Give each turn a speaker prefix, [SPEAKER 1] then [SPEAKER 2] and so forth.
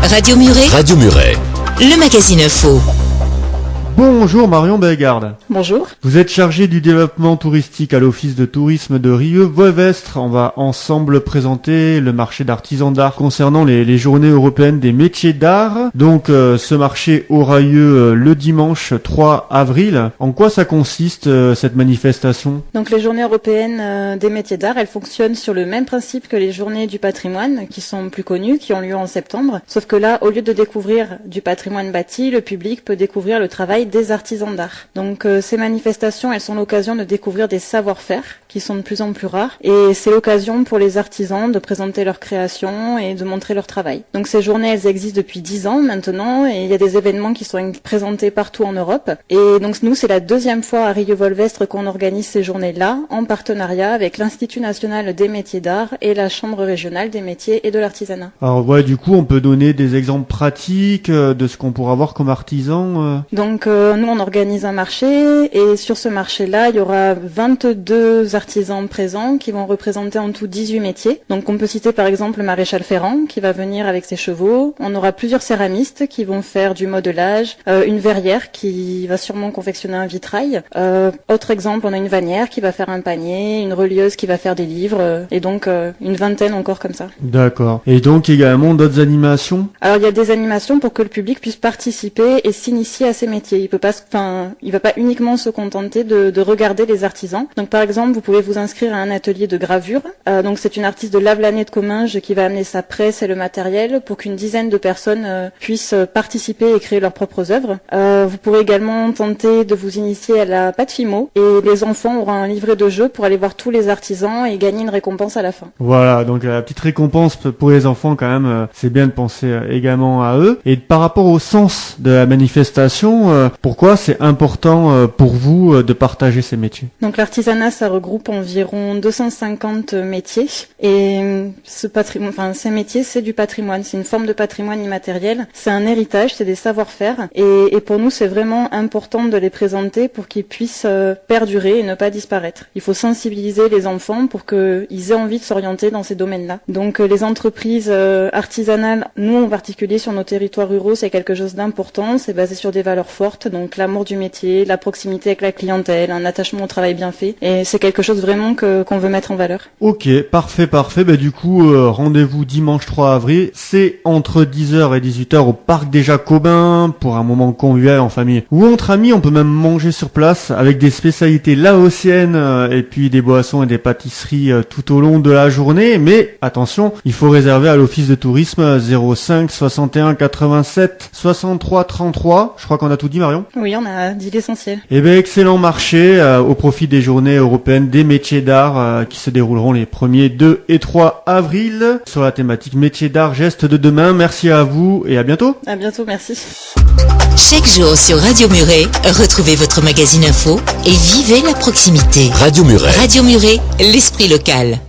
[SPEAKER 1] Radio Muret, le magazine info.
[SPEAKER 2] Bonjour Marion Bellegarde.
[SPEAKER 3] Bonjour.
[SPEAKER 2] Vous êtes chargée du développement touristique à l'Office de tourisme de Rieux-Wolvestre. On va ensemble présenter le marché d'artisans d'art concernant les journées européennes des métiers d'art. Donc ce marché aura lieu le dimanche 3 avril. En quoi ça consiste cette manifestation ?
[SPEAKER 3] Donc les journées européennes des métiers d'art, elles fonctionnent sur le même principe que les journées du patrimoine qui sont plus connues, qui ont lieu en septembre. Sauf que là, au lieu de découvrir du patrimoine bâti, le public peut découvrir le travail des artisans d'art. Donc ces manifestations, elles sont l'occasion de découvrir des savoir-faire qui sont de plus en plus rares et c'est l'occasion pour les artisans de présenter leurs créations et de montrer leur travail. Donc ces journées, elles existent depuis 10 ans maintenant et il y a des événements qui sont présentés partout en Europe. Et donc nous, c'est la deuxième fois à Rieux-Wolvestre qu'on organise ces journées-là en partenariat avec l'Institut national des métiers d'art et la Chambre régionale des métiers et de l'artisanat.
[SPEAKER 2] Alors ouais, du coup, on peut donner des exemples pratiques de ce qu'on pourra voir comme artisan.
[SPEAKER 3] Donc nous, on organise un marché et sur ce marché-là, il y aura 22 artisans présents qui vont représenter en tout 18 métiers. Donc on peut citer par exemple le maréchal Ferrand qui va venir avec ses chevaux. On aura plusieurs céramistes qui vont faire du modelage, une verrière qui va sûrement confectionner un vitrail. Autre exemple, on a une vannière qui va faire un panier, une relieuse qui va faire des livres et donc une vingtaine encore comme ça.
[SPEAKER 2] D'accord. Et donc également d'autres animations ?
[SPEAKER 3] Alors il y a des animations pour que le public puisse participer et s'initier à ces métiers. Il va pas uniquement se contenter de regarder les artisans. Donc par exemple, vous pouvez vous inscrire à un atelier de gravure. Donc c'est une artiste de Lavelanet de Comminges qui va amener sa presse et le matériel pour qu'une dizaine de personnes puissent participer et créer leurs propres œuvres. Vous pourrez également tenter de vous initier à la pâte Fimo et les enfants auront un livret de jeu pour aller voir tous les artisans et gagner une récompense à la fin.
[SPEAKER 2] Voilà, donc la petite récompense pour les enfants quand même, c'est bien de penser également à eux. Et par rapport au sens de la manifestation, pourquoi c'est important pour vous de partager ces métiers ?
[SPEAKER 3] Donc l'artisanat, ça regroupe environ 250 métiers et ces métiers, c'est du patrimoine, c'est une forme de patrimoine immatériel, c'est un héritage, c'est des savoir-faire et pour nous, c'est vraiment important de les présenter pour qu'ils puissent perdurer et ne pas disparaître. Il faut sensibiliser les enfants pour qu'ils aient envie de s'orienter dans ces domaines-là. Donc les entreprises artisanales, nous en particulier sur nos territoires ruraux, c'est quelque chose d'important, c'est basé sur des valeurs fortes, donc l'amour du métier, la proximité avec la clientèle, un attachement au travail bien fait. Et c'est quelque chose vraiment qu'on veut mettre en valeur.
[SPEAKER 2] Ok, parfait. Du coup, rendez-vous dimanche 3 avril. C'est entre 10h et 18h au parc des Jacobins pour un moment convivial en famille ou entre amis. On peut même manger sur place avec des spécialités laotiennes et puis des boissons et des pâtisseries tout au long de la journée. Mais attention, il faut réserver à l'Office de tourisme 05 61 87 63 33. Je crois qu'on a tout dit, Marion ?
[SPEAKER 3] Oui, on a dit l'essentiel.
[SPEAKER 2] Eh bien, excellent marché au profit des journées européennes des métiers d'art qui se dérouleront les 1er, 2 et 3 avril sur la thématique métiers d'art, gestes de demain. Merci à vous et à bientôt.
[SPEAKER 3] À bientôt, merci.
[SPEAKER 1] Chaque jour sur Radio Muret, retrouvez votre magazine info et vivez la proximité. Radio Muret, l'esprit local.